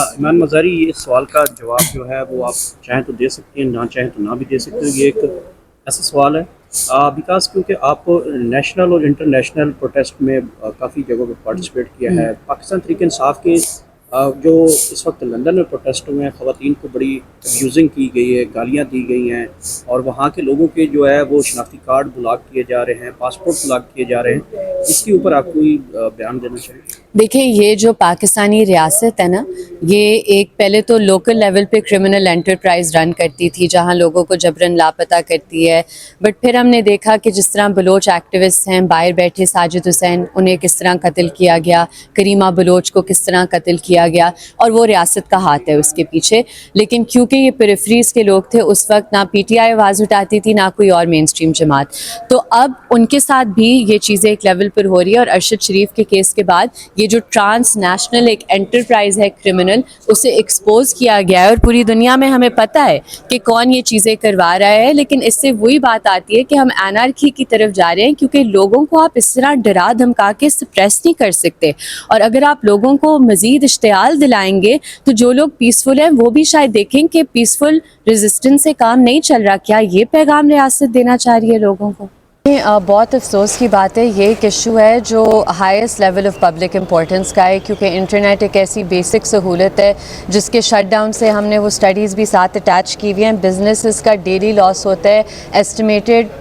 ایمان مزاری، یہ سوال کا جواب جو ہے وہ آپ چاہیں تو دے سکتے ہیں، نہ چاہیں تو نہ بھی دے سکتے ہیں۔ یہ ایک ایسا سوال ہے بیکاز کیونکہ آپ نیشنل اور انٹرنیشنل پروٹیسٹ میں کافی جگہوں پہ پارٹیسپیٹ کیا ہے۔ پاکستان تحریک انصاف کے جو اس وقت لندن میں پروٹیسٹ ہوئے ہیں، خواتین کو بڑی ابیوزنگ کی گئی ہے، گالیاں دی گئی ہیں، اور وہاں کے لوگوں کے جو ہے وہ شناختی کارڈ بلاک کیے جا رہے ہیں، پاسپورٹ بلاک کیے جا رہے ہیں۔ اس کے اوپر آپ کوئی بیان دینا چاہیں گے؟ دیکھیں، یہ جو پاکستانی ریاست ہے نا، یہ ایک پہلے تو لوکل لیول پہ کرمنل انٹرپرائز رن کرتی تھی جہاں لوگوں کو جبراً لاپتہ کرتی ہے، بٹ پھر ہم نے دیکھا کہ جس طرح بلوچ ایکٹیوسٹ ہیں، باہر بیٹھے ساجد حسین، انہیں کس طرح قتل کیا گیا، کریمہ بلوچ کو کس طرح قتل کیا گیا، اور وہ ریاست کا ہاتھ ہے اس کے پیچھے۔ لیکن کیونکہ یہ پیریفریز کے لوگ تھے، اس وقت نہ پی ٹی آئی آواز اٹھاتی تھی، نہ کوئی اور مین اسٹریم جماعت، تو اب ان کے ساتھ بھی یہ چیزیں ایک لیول پر ہو رہی ہے۔ اور ارشد شریف کے کیس کے بعد یہ جو ٹرانس نیشنل ایک انٹرپرائز ہے کرمنل، اسے ایکسپوز کیا گیا ہے، اور پوری دنیا میں ہمیں پتہ ہے کہ کون یہ چیزیں کروا رہا ہے۔ لیکن اس سے وہی بات آتی ہے کہ ہم انارکی کی طرف جا رہے ہیں، کیونکہ لوگوں کو آپ اس طرح ڈرا دھمکا کے سپریس نہیں کر سکتے، اور اگر آپ لوگوں کو مزید اشتعال دلائیں گے تو جو لوگ پیسفل ہیں وہ بھی شاید دیکھیں کہ پیسفل ریزسٹنس سے کام نہیں چل رہا۔ کیا یہ پیغام ریاست دینا چاہ رہی ہے لوگوں کو؟ بہت افسوس کی بات ہے، یہ ایک ایشو ہے جو highest level of public importance کا ہے، کیونکہ انٹرنیٹ ایک ایسی بیسک سہولت ہے جس کے شٹ ڈاؤن سے ہم نے وہ سٹڈیز بھی ساتھ اٹیچ کی ہوئی ہیں۔ بزنسز کا ڈیلی لاس ہوتا ہے ایسٹیمیٹڈ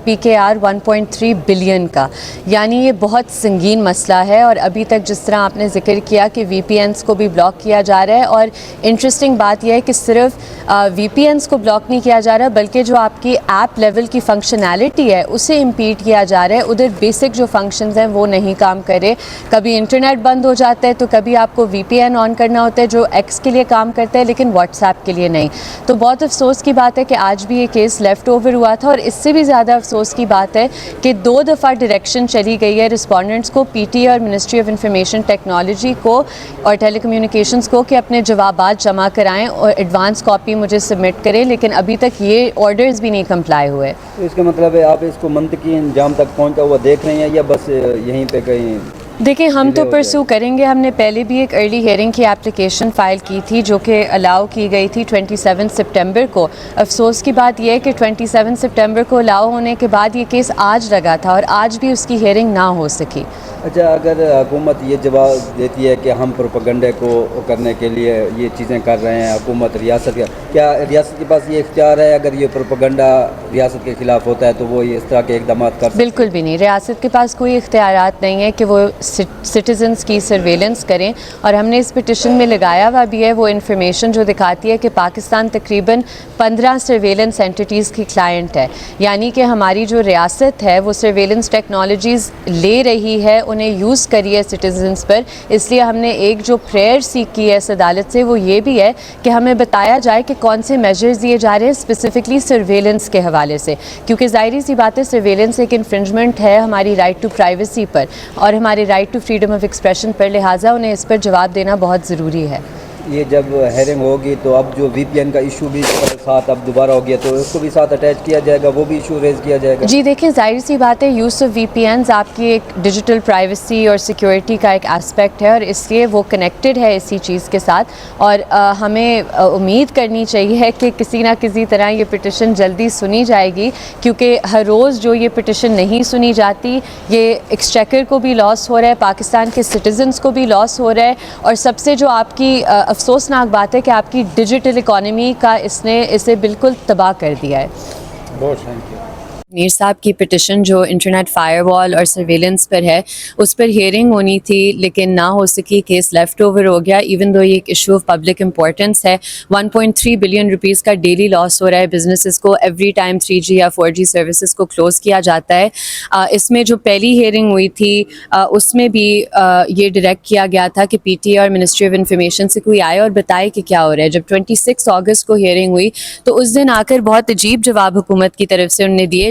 پی کے آر 1.3 بلین کا، یعنی یہ بہت سنگین مسئلہ ہے۔ اور ابھی تک جس طرح آپ نے ذکر کیا کہ وی پی اینس کو بھی بلاک کیا جا رہا ہے، اور انٹرسٹنگ بات یہ ہے کہ صرف وی پی اینس کو بلاک نہیں کیا جا رہا، بلکہ جو آپ کی ایپ لیول کی فنکشنالٹی ہے اسے امپیڈ کیا جا رہا ہے۔ ادھر بیسک جو فنکشنز ہیں وہ نہیں کام کر رہے، کبھی انٹرنیٹ بند ہو جاتا ہے تو کبھی آپ کو وی پی این آن کرنا ہوتا ہے جو ایکس کے لیے کام کرتا ہے لیکن واٹس ایپ کے لیے نہیں۔ تو بہت افسوس کی بات ہے کہ آج بھی یہ کیس لیفٹ اوور ہوا تھا، اور اس سے بھی زیادہ افسوس کی بات ہے کہ 2 دفعہ ڈائریکشن چلی گئی ہے رسپونڈنٹس کو، پی ٹی اور منسٹری آف انفارمیشن ٹیکنالوجی کو اور ٹیلی کمیونیکیشنز کو، کہ اپنے جوابات جمع کرائیں اور ایڈوانس کاپی مجھے سبمٹ کریں، لیکن ابھی تک یہ آرڈرز بھی نہیں کمپلائی ہوئے۔ تو اس کا مطلب ہے آپ اس کو منطقی انجام تک پہنچا ہوا دیکھ رہے ہیں، یا بس یہیں پہ کہیں؟ دیکھیں، ہم تو پرسو کریں گے۔ ہم نے پہلے بھی ایک ارلی ہیئرنگ کی اپلیکیشن فائل کی تھی جو کہ الاؤ کی گئی تھی 27 سپٹمبر کو۔ افسوس کی بات یہ ہے کہ 27 سپٹمبر کو الاؤ ہونے کے بعد یہ کیس آج لگا تھا اور آج بھی اس کی ہیئرنگ نہ ہو سکی۔ اچھا، اگر حکومت یہ جواب دیتی ہے کہ ہم پروپیگنڈے کو کرنے کے لیے یہ چیزیں کر رہے ہیں، حکومت ریاست کا، کیا ریاست کے پاس یہ اختیار ہے اگر یہ پروپیگنڈا ریاست کے خلاف ہوتا ہے تو وہ اس طرح کے اقدامات کر سکتے ہیں؟ بالکل بھی نہیں، ریاست کے پاس کوئی اختیارات نہیں ہے کہ وہ سٹیزنز کی سرویلنس کریں، اور ہم نے اس پٹیشن میں لگایا ہوا بھی ہے وہ انفارمیشن جو دکھاتی ہے کہ پاکستان تقریباً 15 سرویلنس اینٹیٹیز کی کلائنٹ ہے، یعنی کہ ہماری جو ریاست ہے وہ سرویلنس ٹیکنالوجیز لے رہی ہے، انہیں یوز کری ہے سٹیزنز پر۔ اس لیے ہم نے ایک جو پریئر سیک کی ہے اس عدالت سے وہ یہ بھی ہے کہ ہمیں بتایا جائے کہ کون سے میجرز دیے جا رہے ہیں اسپیسیفکلی سرویلنس کے حوالے سے، کیونکہ ظاہری سی بات ہے سرویلنس ایک انفرنجمنٹ ہے ہماری رائٹ ٹو پرائیویسی پر اور ہمارے right to freedom of expression پر، لہٰذا انہیں اس پر جواب دینا بہت ضروری ہے۔ یہ جب ہیئرنگ ہوگی تو اب جو وی پی این کا ایشو بھی ساتھ اب دوبارہ ہو گیا تو اس کو بھی ساتھ اٹیچ کیا جائے گا، وہ بھی ایشو ریز کیا جائے گا؟ جی دیکھیں، ظاہر سی بات ہے یوز آف وی پی اینز آپ کی ایک ڈیجیٹل پرائیویسی اور سیکیورٹی کا ایک اسپیکٹ ہے، اور اس لیے وہ کنیکٹڈ ہے اسی چیز کے ساتھ، اور ہمیں امید کرنی چاہیے کہ کسی نہ کسی طرح یہ پٹیشن جلدی سنی جائے گی، کیونکہ ہر روز جو یہ پٹیشن نہیں سنی جاتی یہ ایکسچیکر کو بھی لاس ہو رہا ہے، پاکستان کے سٹیزنز کو بھی لاس ہو رہا ہے، اور سب سے جو آپ کی افسوسناک بات ہے کہ آپ کی ڈیجیٹل اکانومی کا اس نے اسے بالکل تباہ کر دیا ہے۔ بہت تھینک یو۔ میر صاحب کی پٹیشن جو انٹرنیٹ فائر وال اور سرویلنس پر ہے اس پر ہیئرنگ ہونی تھی لیکن نہ ہو سکی، کیس لیفٹ اوور ہو گیا، ایون دو یہ ایک ایشو آف پبلک امپورٹنس ہے۔ 1.3 بلین روپیز کا ڈیلی لاس ہو رہا ہے بزنسز کو ایوری ٹائم 3G یا 4G سروسز کو کلوز کیا جاتا ہے۔ اس میں جو پہلی ہیئرنگ ہوئی تھی اس میں بھی یہ ڈائریکٹ کیا گیا تھا کہ پی ٹی اور منسٹری آف انفارمیشن سے کوئی آئے اور بتائے کہ کیا ہو رہا ہے۔ جب 26 اگست کو ہیئرنگ ہوئی تو اس دن آ کر بہت عجیب جواب حکومت کی طرف سے انہوں نے دیے،